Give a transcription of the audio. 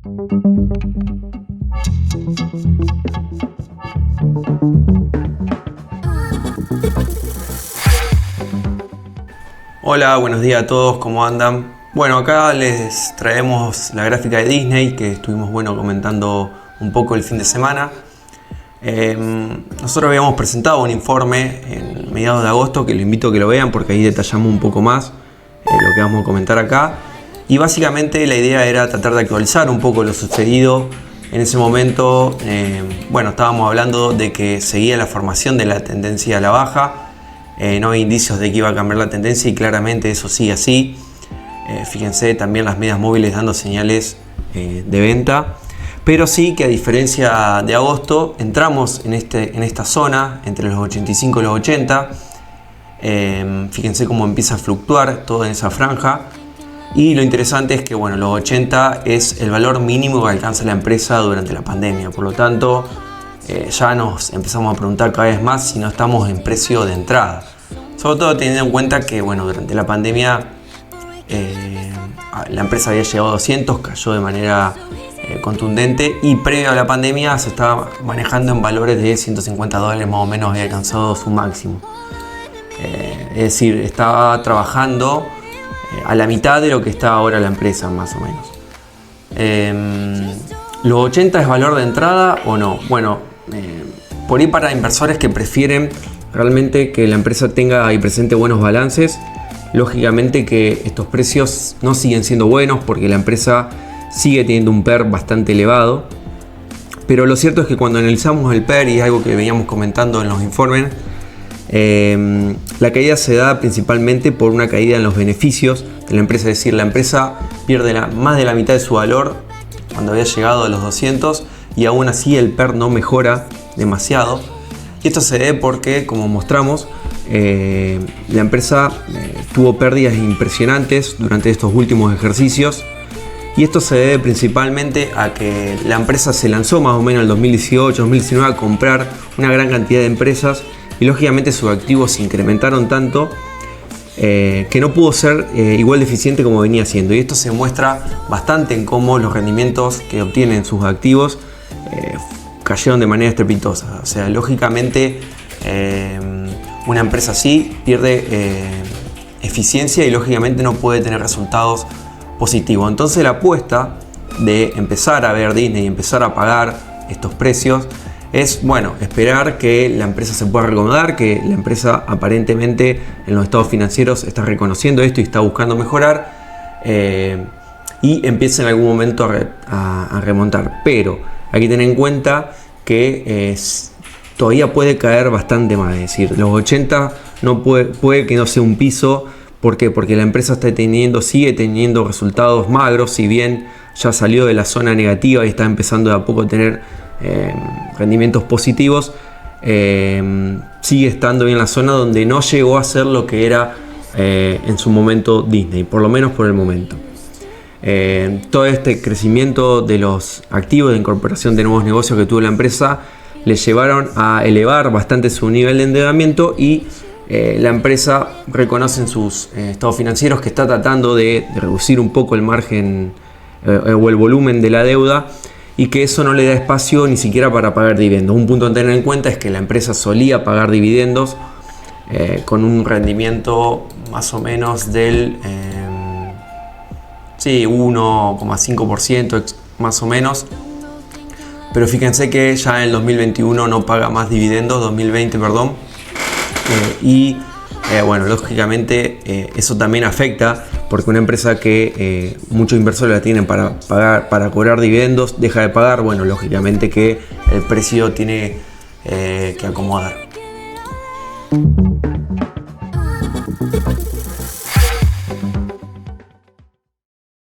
Hola, buenos días a todos, ¿cómo andan? Bueno, acá les traemos la gráfica de Disney que estuvimos comentando un poco el fin de semana. Nosotros habíamos presentado un informe en mediados de agosto que los invito a que lo vean porque ahí detallamos un poco más lo que vamos a comentar acá. Y básicamente la idea era tratar de actualizar un poco lo sucedido en ese momento. Estábamos hablando de que seguía la formación de la tendencia a la baja. No había indicios de que iba a cambiar la tendencia y claramente eso sigue así. Fíjense también las medias móviles dando señales de venta. Pero sí que a diferencia de agosto entramos en esta zona entre los 85 y los 80. Fíjense cómo empieza a fluctuar toda esa franja. Y lo interesante es que los 80 es el valor mínimo que alcanza la empresa durante la pandemia. Por lo tanto, ya nos empezamos a preguntar cada vez más si no estamos en precio de entrada. Sobre todo teniendo en cuenta que durante la pandemia la empresa había llegado a 200, cayó de manera contundente y previo a la pandemia se estaba manejando en valores de $150 más o menos, había alcanzado su máximo. Es decir, estaba trabajando a la mitad de lo que está ahora la empresa más o menos. ¿Los 80 es valor de entrada o no? Por ahí para inversores que prefieren realmente que la empresa tenga y presente buenos balances, lógicamente que estos precios no siguen siendo buenos porque la empresa sigue teniendo un PER bastante elevado. Pero lo cierto es que cuando analizamos el PER, y es algo que veníamos comentando en los informes, la caída se da principalmente por una caída en los beneficios de la empresa. Es decir, la empresa pierde más de la mitad de su valor cuando había llegado a los 200 y aún así el PER no mejora demasiado. Y esto se debe porque, como mostramos, la empresa tuvo pérdidas impresionantes durante estos últimos ejercicios. Y esto se debe principalmente a que la empresa se lanzó más o menos en el 2018-2019 a comprar una gran cantidad de empresas y lógicamente sus activos se incrementaron tanto que no pudo ser igual de eficiente como venía siendo. Y esto se muestra bastante en cómo los rendimientos que obtienen sus activos cayeron de manera estrepitosa. O sea, lógicamente una empresa así pierde eficiencia y lógicamente no puede tener resultados positivos. Entonces la apuesta de empezar a ver Disney y empezar a pagar estos precios es esperar que la empresa se pueda reacomodar, que la empresa aparentemente en los estados financieros está reconociendo esto y está buscando mejorar y empiece en algún momento a remontar. Pero hay que tener en cuenta que todavía puede caer bastante más. Es decir, los 80 puede que no sea un piso. ¿Por qué? Porque la empresa sigue teniendo resultados magros, si bien ya salió de la zona negativa y está empezando de a poco a tener rendimientos positivos, sigue estando en la zona donde no llegó a ser lo que era en su momento Disney, por lo menos por el momento. Todo este crecimiento de los activos de incorporación de nuevos negocios que tuvo la empresa le llevaron a elevar bastante su nivel de endeudamiento y la empresa reconoce en sus estados financieros que está tratando de reducir un poco el margen o el volumen de la deuda y que eso no le da espacio ni siquiera para pagar dividendos. Un punto a tener en cuenta es que la empresa solía pagar dividendos con un rendimiento más o menos del 1,5% más o menos. Pero fíjense que ya en el 2021 no paga más dividendos, 2020 perdón. Lógicamente eso también afecta porque una empresa que muchos inversores la tienen para cobrar dividendos deja de pagar, lógicamente que el precio tiene que acomodar.